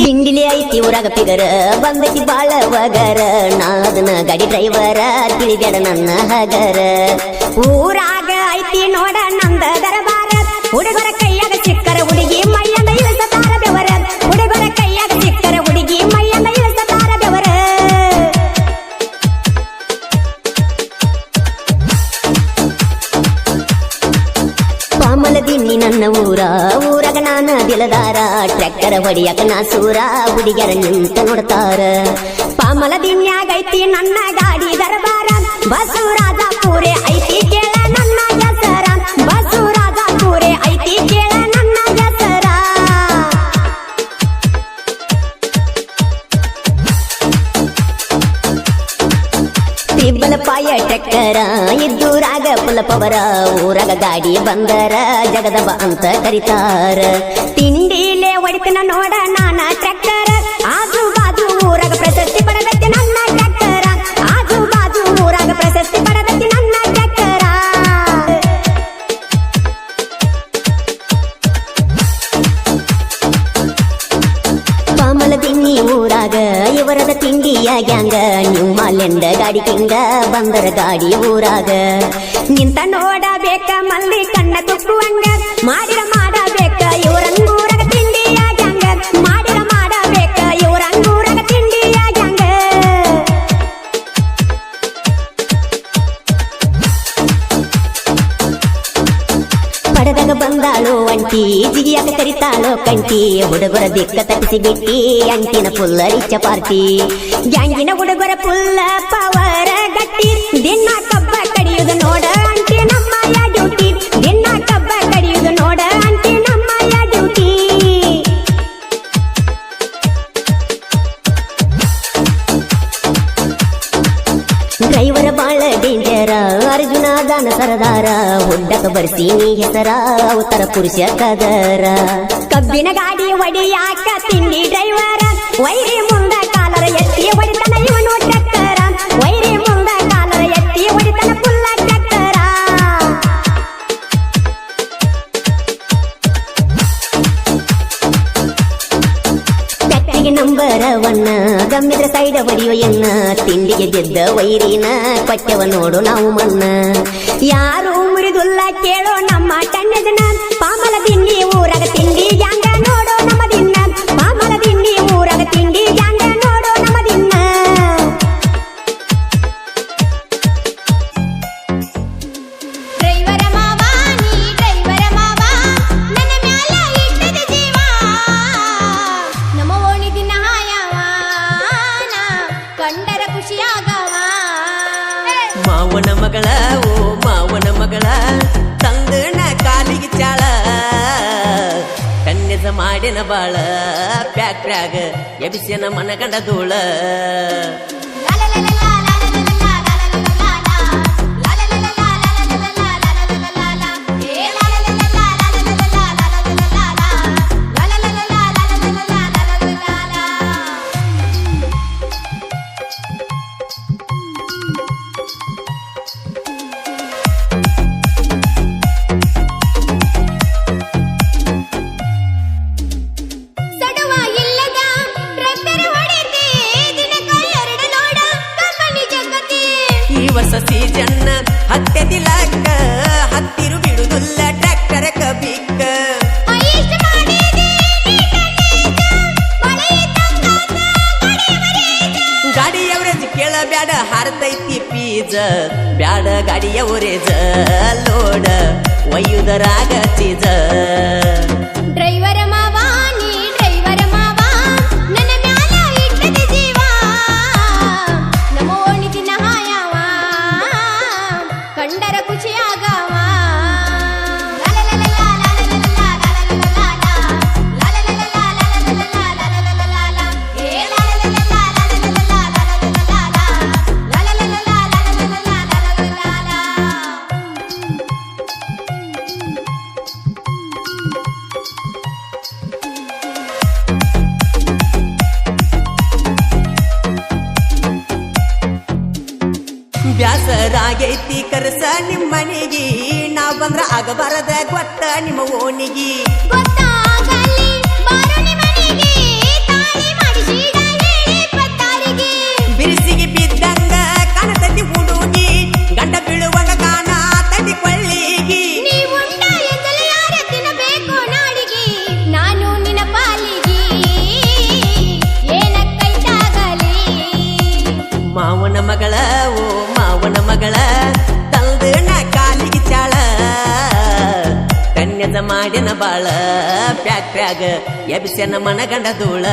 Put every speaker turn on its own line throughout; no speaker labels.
ದಿಂಡಿಲಿ ಐತಿ ಊರಾಗ ಪಿಗರ ಬಂದೈತಿ ಬಾಳ ವಗರ ನಾ ಅದನ್ನ ಗಾಡಿ ಡ್ರೈವರ ತಿಳಿದ್ಯಾಡ ನನ್ನ ಹಗರ ಊರಾಗ ಐತಿ ನೋಡ ನಂದ ದರಬಾರ ಹುಡುಗರ ಕೈಯಾಗ ಸಿಕ್ಕರ ಹುಡುಗಿ ಮೈಯಂದ ಇಳಿಸತಾರ ಬೆವರ ಹುಡುಗರ ಕೈಯಾಗ ಸಿಕ್ಕರ ಹುಡುಗಿ ಮೈಯಂದ ಇಳಿಸತಾರ ಬೆವರ ಪಾಮಲ ದಿನ್ನಿ ನನ್ನ ಊರಾಗ ನಾನ ದಿಲದಾರ ಟ್ರ್ಯಾಕ್ಟರ್ ಹೊಡಿಯಾಕ ನಾ ಸೂರ ಹುಡುಗ್ಯಾರ ನಿಂತ ನೋಡ್ತಾರ ಪಾಮಲ ದಿನ್ಯಾಗೈತಿ ನನ್ನ ಗಾಡಿ ದರಬಾರ ಬಸವರಾಜ ಪೂರೆ ಐತಿ ಕೇಳ ನನ್ನ ಹೆಸರ ಬಸವರಾಜ ಪೂರೆ ಐತಿ ಕೇಳ ನನ್ನ ಹೆಸರ ತ್ರಿಬಲ ಪಾಯ ಟ್ರ್ಯಾಕ್ಟರ ಇದ್ದೂರಾಗ ಪುಲಪವರ ಊರಾಗ ಗಾಡಿ ಬಂದರ ಜಗದಬ ಅಂತ ಕರಿತಾರ ತಿಂಡಿಲೇ ಹೊಡಿತನ ನೋಡ ನಾನ ಟ್ರ್ಯಾಕ್ಟರ್ ಆಜು ಬಾಜು ಊರಾಗ ಪ್ರಶಸ್ತಿ ಪಡೆದೈತಿ ನನ್ನ ಟ್ರ್ಯಾಕ್ಟರ್ ಆಜು ಬಾಜು ಊರಾಗ ಪ್ರಶಸ್ತಿ ಪಡೆದೈತಿ ನನ್ನ ಟ್ರ್ಯಾಕ್ಟರ್ ಪಾಮಲ ದಿನ್ನಿ ಊರಾಗ ಇವರದ ತಿಂಡಿಯ ಗ್ಯಾಂಗ ನೀವು ಮಾಲೆಂಡ ಗಾಡಿ ಕಿಂಗ ಬಂದರ ಗಾಡಿ ಊರಾಗ ನಿಂತ ನೋಡಬೇಕ ಮಲ್ಲಿ ಕಣ್ಣ ತುಕ್ಕುವಂಗ ಮಾಡಿರ ಮಾಡಬೇಕ ಇವರಂಗೂರಾಗ ತಿಂಡಿಯ ಗ್ಯಾಂಗ ಮಾಡಿರ ಮಾಡಬೇಕ ಇವರಂಗೂರಾಗ ತಿಂಡಿಯ ಗ್ಯಾಂಗ ಪಡೆದಾಗ ಬಂದಾಳು ಅಂಟಿ ಜಿಗಿಯಾಕ ಕರಿತಾಳೋ ಕಂಟಿ ಹುಡುಗರ ದಿಕ್ಕ ತಪ್ಪಿಸಿ ಬಿಟ್ಟಿ ಅಂಟಿನ ಫುಲ್ಲ ರಿಚ್ಚ ಪಾರ್ಟಿ ಗ್ಯಾಂಗಿನ ಹುಡುಗರ ಫುಲ್ಲ ಪವರ ಗಟ್ಟಿ ದಿನ ಕಬ್ಬ ಕಡಿಯುದು ನೋಡ ಅಂಟಿ ನಮ್ಮಯ ಡ್ಯೂಟಿ ದಿನ ಕಬ್ಬ ಕಡಿಯುದು ನೋಡ ಅಂಟಿ ನಮ್ಮಯ ಡ್ಯೂಟಿ ಡ್ರೈವರ ಬಾಳ ಡೇಂಜರ ಅರ್ಜುನ ದಾನ ಸರದಾರ ಹುಡ್ಡಕ ಬರ್ಸೀನಿ ಹೆಸರ ಅವತರ ಪುರುಷ ಕದರ ಕಬ್ಬಿನ ಗಾಡಿ ಒಡಿಯಾಕ ತಿಂಡಿ ಡ್ರೈವರ ವೈರಿ ಮುಂದ ಕಾಲರ ಎತ್ತಿ ಹೊಡಿತನ ಇವನು ಟ್ರ್ಯಾಕ್ಟರ ವೈರಿ ಮುಂದ ಕಾಲರ ಎತ್ತಿ ಹೊಡಿತನ ಪುಲ್ಲ ಟ್ರ್ಯಾಕ್ಟರ ಟ್ಯಾಕ್ಟಿಗೆ ನಂಬರ ಒನ್ನ ಗಮ್ಮಿದ್ರ ಸೈಡ ಹೊಡಿಯೋ ಎನ್ನ ತಿಂಡಿಗೆ ಗೆದ್ದ ವೈರಿನ ಕೊಟ್ಟೆವ ನೋಡು ನಾವು ಮನ್ನ ಯಾರು ಮುರಿದುಲ್ಲ ಕೇಳೋ ನಮ್ಮ ಟಣ್ಣ ಜನ ಪಾಮಲ ದಿನ್ನಿ ಊರಾಗ ತಿಂಡಿ ಗ್ಯಾಂಗ ನೋಡೋ ನಮ್ಮ ದಿನ್ನ ಪಾಮಲ ದಿನ್ನಿ ಊರಾಗ ತಿಂಡಿ ಗ್ಯಾಂಗ ನೋಡೋ ನಮ್ಮ ದಿನ್ನ
ಡ್ರೈವರ ಮಾವ ನೀ ಡ್ರೈವರ ಮಾವ ನನ್ನ ಮ್ಯಾಲ ಇಟ್ಟದ ಜೀವ ನಮ್ಮ ಓಣಿ ದಿನ ಹಾಯವ ನಾ ಕಂಡರ ಖುಷಿಯಾಗವ
ಮಾವನ ಮಗಳ ಓ ಮಾವನ ಮಗಳ ತಂದನ ಕಾಲಿಗೆ ಚಾಳ ಕನ್ಯಸ ಮಾಡಿನ ಬಾಳ ಪ್ಯಾಕ್ರಾಗ ಎಬಿಸಿನ ಮನಗಂಡ ಧೂಳ
ಸಡುವ ಇಲ್ಲದ ಟ್ರ್ಯಾಕ್ಟರ್ ಹೊಡಿತಿ ದಿನಕ್ಕ ಎರಡು ಲೋಡ ಕಂಪನಿ ಜಗತಿ
ಈ ವರ್ಷ ಸೀಜನ್ನ ಹತ್ತೆದಿಲಕ್ಕ ಹತ್ತಿರು ಬಿಡುದುಲ್ಲ ಟ್ರ್ಯಾಕ್ಟರ್ ಕಬಿಕ್ಕ
ಇಷ್ಟ ಮಾಡಿದಿ ಮಳೆ ತಂಗಾತ ಗಡಿಯವರೇಜ
ಗಾಡಿ ಅವರೇಜ್ ಕೇಳಬ್ಯಾಡ ಹಾರತೈತಿ ಪೀಜ ಬ್ಯಾಡ ಗಾಡಿಯ ಒರೇಜ ಲೋಡ ಒಯ್ಯುದರಾಗ ಚೀಜ
ಡ್ರೈವರ ಮಾವ ನೀ ಡ್ರೈವರ ಮಾವ ನನ್ನ ಮ್ಯಾಲ ಇಟ್ಟದ ಜೀವ ನಮ್ಮ ಓಣಿ ದಿನ ಹಾಯವ ಕಂಡರ ಖುಷಿಯಾಗವ
ಬ್ಯಾಸರಾಗೈತಿ ಕರ್ಸ ನಿಮ್ಮನಿಗಿ ನಾವ್ ಬಂದ್ರ ಆಗಬಾರದ ಗೊತ್ತ ನಿಮ್ಮ ಓಣಿಗಿ
ಗೊತ್ತಾಗಲಿ ಬಾರೋ ನಿಮ್ಮನಿಗೆ ತಾಳಿ
ಮಾಡಿನ ಬಾಳ ಪ್ಯಾಕ್ಟ್ರ್ಯಾಗ ಎಬಿಸನ ಮನಗಂಡ ಧೂಳ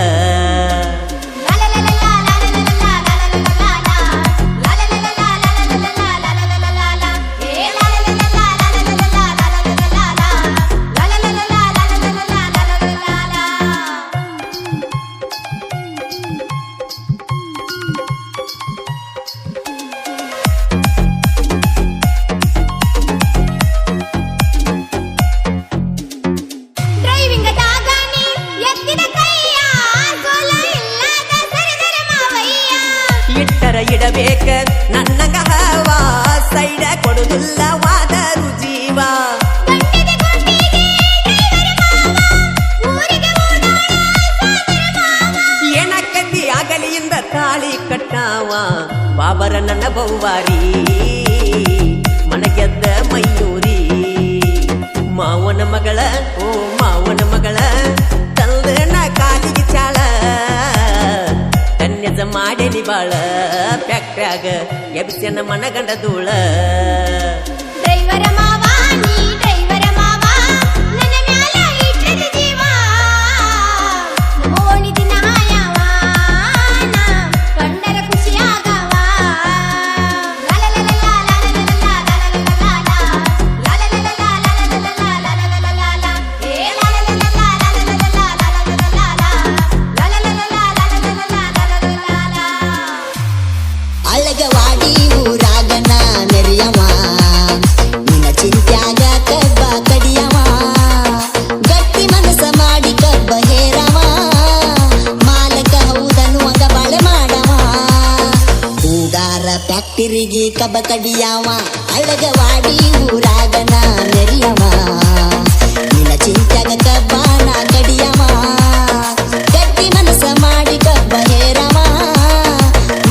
ಇಡಬೇಕ ನನ್ನಗ ಹವಾ ಸೈಡ ಕೊಡುದಿಲ್ಲ ವಾದರು ಜೀವ ಏನಕ್ಕಂದಿ ಆಗಲಿಯಿಂದ ತಾಳಿ ಕಟ್ಟಾವ ಬಾಬರ ನನ್ನ ಬೌವಾರಿ ಮನಗೆದ್ದ ಮಯೂರಿ ಮಾವನ ಮಗಳ ಓ ಮಾವನ ಮಗಳ ತಂದನ ಕಾಲಿಗೆ ಚಾಳ ಕನ್ಯಜ ಮಾಡೇನಿ ಬಾಳ ಪ್ಯಾಕ್ಟ್ರ್ಯಾಗ ಎಬಿಸನ ಮನಗಂಡ ಧೂಳ
ಡ್ರೈವರ ಮಾವ ನೀ ಡ್ರೈವರ ಮಾವ ನನ್ನ ಮ್ಯಾಲ ಇಟ್ಟದ ಜೀವ ನಮ್ಮ ಓಣಿ ದಿನ ಹಾಯವ ನಾ ಕಂಡರ ಖುಷಿಯಾಗವ
ಅಳಗವಾಡಿ ಊರಾಗನ ಮೆರಿಯವ ನಿನ್ನ ಚಿಂತ್ಯಾಗ ಕಬ್ಬ ಕಡಿಯವ ಗಟ್ಟಿ ಮನಸ ಮಾಡಿ ಕಬ್ಬ ಹೇರವ ಮಾಲಕ ಹೌದನ್ನುವಂಗ ಬಾಳೆ ಮಾಡವ ಹೂಗಾರ ಫ್ಯಾಕ್ಟರಿಗೆ ಕಬ್ಬ ಕಡಿಯವ ಅಳಗವಾಡಿ ಊರಾಗನ ಮೆರಿಯವ ನಿನ್ನ ಚಿಂತ್ಯಾಗ ಕಬ್ಬನ ಕಡಿಯವ ಗಟ್ಟಿ ಮನಸ ಮಾಡಿ ಕಬ್ಬ ಹೇರವ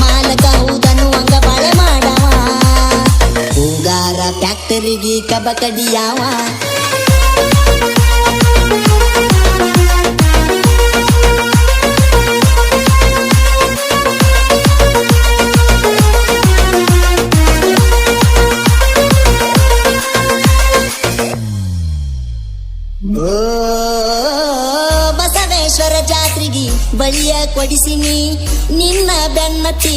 ಮಾಲಕ ಹೌದನ್ನುವಂಗ ಬಾಳೆ ಮಾಡವ ಹೂಗಾರ ಫ್ಯಾಕ್ಟರಿಗೆ ಕಬ್ಬ ಕಡಿಯವ ಓ ಬಸವೇಶ್ವರ ಜಾತ್ರೆಗೆ ಬಳಿಯ ಕೊಡಿಸಿನಿ ನಿನ್ನ ಬೆನ್ನತ್ತಿ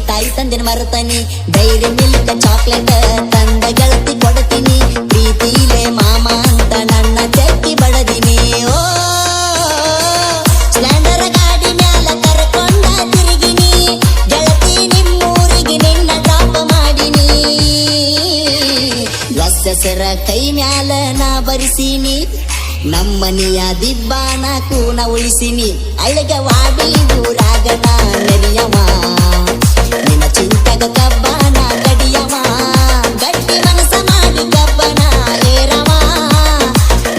ತಾಯಿ ತಂದಿನ ಮರತನಿ ಡೈರಿ ಮಿಲ್ಕ್ ಚಾಕ್ಲೇಟ್ ತಂದ ಗೆಳತಿ ಕೊಡ್ತೀನಿ ಪ್ರೀತಿಲೇ ಮಾಮ ಅಂತ ನನ್ನ ಚೆಕ್ಕಿ ಬಡದಿನಿ ಓ ಸ್ಪ್ಲೆಂಡರ್ ಗಾಡಿ ಮ್ಯಾಲ ಕರ್ಕೊಂಡ ತಿರುಗಿನಿ ಗೆಳತಿ ನಿಮ್ಮೂರಿಗೆ ನಿನ್ನ ಡ್ರಾಪ್ ಮಾಡಿನಿ ಹೆಸರ ಕೈ ಮ್ಯಾಲ ನಾ ಬರಿಸಿನಿ ನಮ್ಮನಿಯ ದಿಬ್ಬಾನ ಕೂನ ಉಳಿಸಿನಿ ಅಳಗವಾಡಿ ಊರಾಗನ ನೆರಿಯವ ನಿನ್ನ ಚಿಂತಗ ಕಬ್ಬನ ಕಡಿಯವ ಗಟ್ಟಿ ಮನಸ ಮಾಡಿ ಕಬ್ಬನ ಏರವ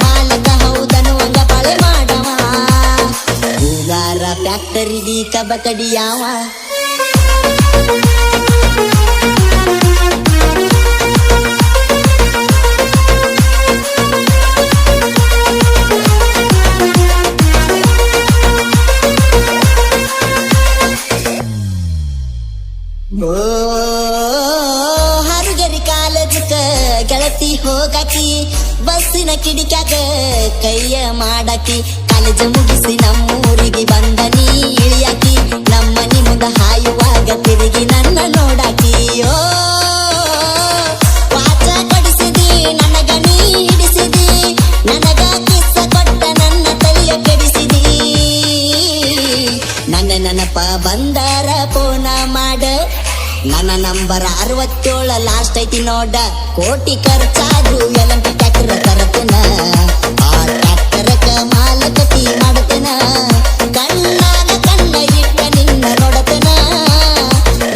ಮಾಲಕ ಹೌದನ್ನುವಂಗ ಬಾಳೆ ಮಾಡವ ಹೂಗಾರ ಫ್ಯಾಕ್ಟರಿಗೆ ಕಬ್ಬ ಕಡಿಯವ ಓ ಹರುಗರಿ ಕಾಲೇಜಕ್ಕ ಗೆಳತಿ ಹೋಗಾಕಿ ಬಸ್ಸಿನ ಕಿಡಿಕ್ಯಾಗ ಕೈಯ ಮಾಡಾಕಿ ಕಾಲೇಜ್ ಮುಗಿಸಿ ನಮ್ಮೂರಿಗೆ ಬಂದನಿ ಇಳಿಯಾಕಿ ನಮ್ಮನಿ ಮುಂದ ಹಾಯುವಾಗ ತಿರುಗಿ ನನ್ನ ನೋಡಾಕಿ ಓ ವಾಚ ಕೊಡಿಸಿದಿ ನನಗ ನೀ ಹಿಡಿಸಿದಿ ನನಗ ಕಿಸ್ಸ ಕೊಟ್ಟ ನನ್ನ ತಲೆಯ ಕೆಡಿಸಿದಿ ನನ್ನ ನೆನಪ ಬಂದರ ಫೋನ ಮಾಡ ನನ್ನ ನಂಬರ್ 67 ಲಾಸ್ಟ್ ಐತಿ ನೋಡ ಕೋಟಿ ಖರ್ಚಾದ್ರು ಎಲಂಪಿ ಟ್ಯಾಕ್ಟರ್ ತರತನ ಆ ಟ್ಯಾಕ್ಟರಕ ಮಾಲಕತಿ ಮಾಡತನ ಕಣ್ಣಾಗ ಕಣ್ಣ ಇಟ್ಟ ನಿನ್ನ ನೋಡತನ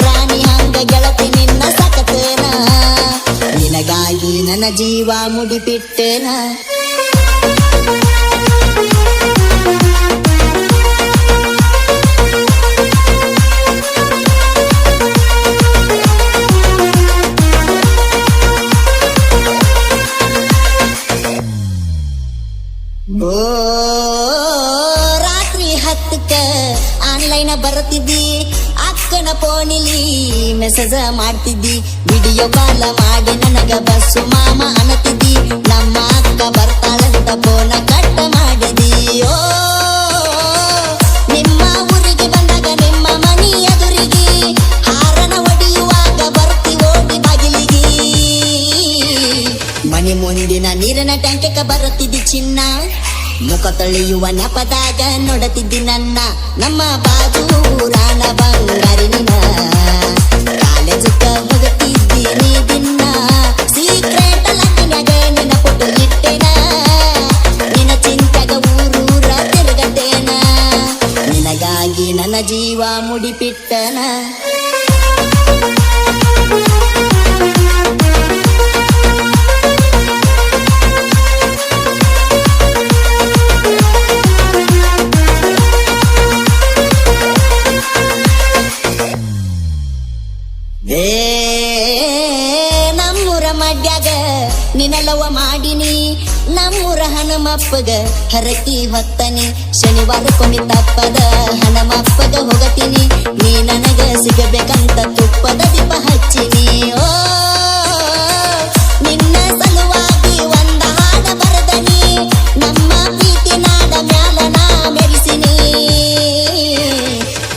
ರಾಣಿ ಹಂಗ ಗೆಳತಿ ನಿನ್ನ ಸಕತನ ನಿನಗಾಗಿ ನನ್ನ ಜೀವ ಮುಡಿಪಿಟ್ಟನ ಓ ರಾತ್ರಿ 10ಕ್ಕ ಆನ್ಲೈನ್ ಬರುತ್ತಿದ್ದಿ ಅಕ್ಕ ಅಕ್ಕನ ಫೋನಿಲಿ ಮೆಸೇಜ್ ಮಾಡ್ತಿದ್ದಿ, ವಿಡಿಯೋ ಕಾಲ್ ಮಾಡಿ ನನಗ ಬಸ್ಸು ಮಾಮ ಅನ್ನತಿದ್ದಿ. ನಮ್ಮ ಅಕ್ಕ ಬರ್ತಾಳಂತ ಫೋನ ಕಟ್ ಮಾಡಿದಿ. ಓ ನಿಮ್ಮ ಊರಿಗೆ ಬಂದಾಗ ನಿಮ್ಮ ಮನಿ ಎದುರಿಗೆ ಹಾರನ ಹೊಡೆಯುವಾಗ ಬರ್ತಿ ಓಡಿ ಬಾಗಿಲಿಗೆ. ಮನಿ ಮುಂದಿನ ನೀರಿನ ಟ್ಯಾಂಕಕ್ಕೆ ಬರುತ್ತಿದ್ದಿ ಚಿನ್ನ, ಮುಖ ತೊಳೆಯುವ ನೆಪದಾಗ ನೋಡುತ್ತಿದ್ದಿ ನನ್ನ. ನಮ್ಮ ಬಾಜೂರಾನ ಬಂಗಾರಿನ ಕಾಲೇಜಕ್ಕ ಹೋಗುತ್ತಿದ್ದಿ ನೀ ದಿನ. ಸೀಕ್ರೆಟ್ ಲಗ್ನಾಗ ನಿನ್ನ ಫೋಟೋ ಇಟ್ಟೆನ, ನಿನ್ನ ಚಿಂತೆಗ ಊರೂರ ತಿರುಗತೇನ. ನಿನಗಾಗಿ ನನ್ನ ಜೀವ ಮುಡಿಪಿಟ್ಟನ. ನಮ್ಮೂರ ಮಡ್ಯಾಗ ನಿನಲವ ಮಾಡಿನಿ, ನಮ್ಮೂರ ಹನುಮಪ್ಪಗ ಹರಕಿ ಹೊತ್ತನಿ. ಶನಿವಾರಕ್ಕೊಮ್ಮೆ ತಪ್ಪದ ಹನುಮಪ್ಪಗ ಹೋಗತೀನಿ, ನೀ ನನಗ ಸಿಗಬೇಕಂತ ತುಪ್ಪದ ದೀಪ ಹಚ್ಚಿನಿ. ಓ ನಿನ್ನ ಸಲುವಾಗಿ ಒಂದ ಹಾಡ ಬರದನಿ, ನಮ್ಮ ಪ್ರೀತಿ ನಾಡ ಮ್ಯಾಲ ನಾ ಮೆರಿಸಿನಿ.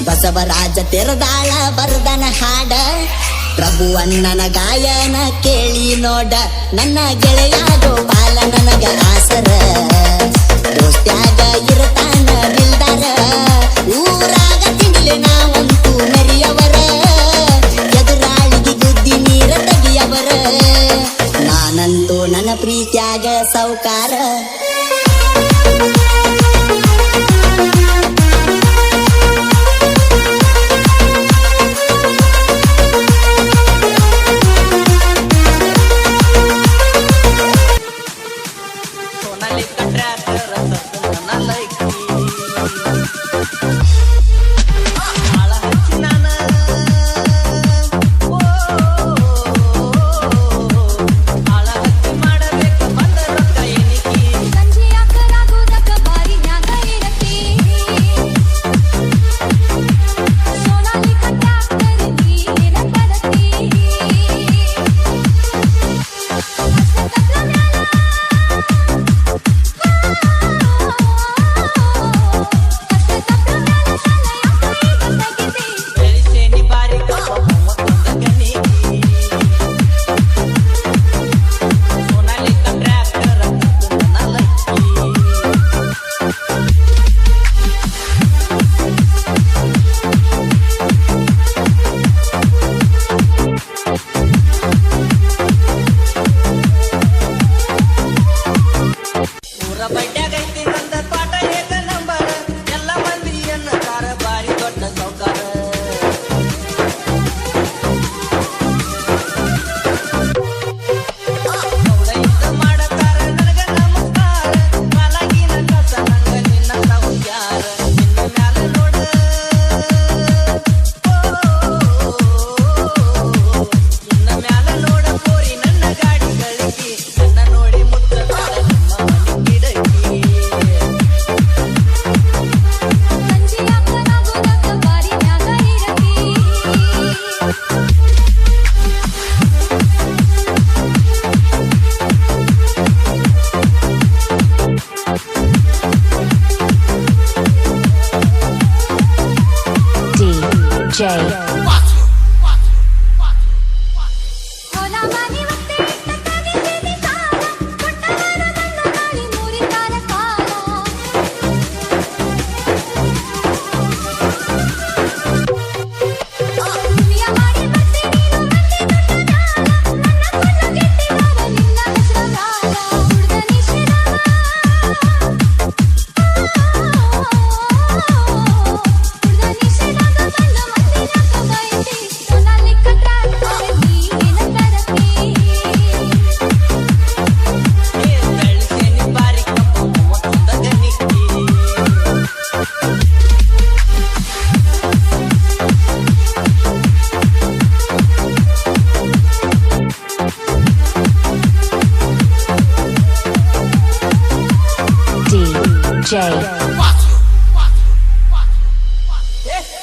ಬಸವರಾಜ ತೆರದಾಳ ಬರದನ ಹಾಡ, ಪ್ರಭುವಣ್ಣನ ಗಾಯನ ಕೇಳಿ ನೋಡ. ನನ್ನ ಗೆಳೆಯ ಗೋಪಾಲ ನನಗ ಆಸರ, ದೋಸ್ತ್ಯಾಗ ಇರತಾನ ಬಿಲ್ದಾರ. ಊರಾಗ ತಿಂಡಿಲೆ ನಾವಂತೂ ನರಿಯವರ, ಎದುರಾಳಿಗೆ ಗುದ್ದಿ ನೀರ ತೆಗಿಯವರ. ನಾನಂತೂ ನನ್ನ ಪ್ರೀತ್ಯಾಗ ಸೌಕಾರ.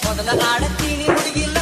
ಮೊದಲ ಆಡತೀನಿ ಹುಡುಗಿಲ್ಲ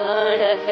ಮಾಡಕ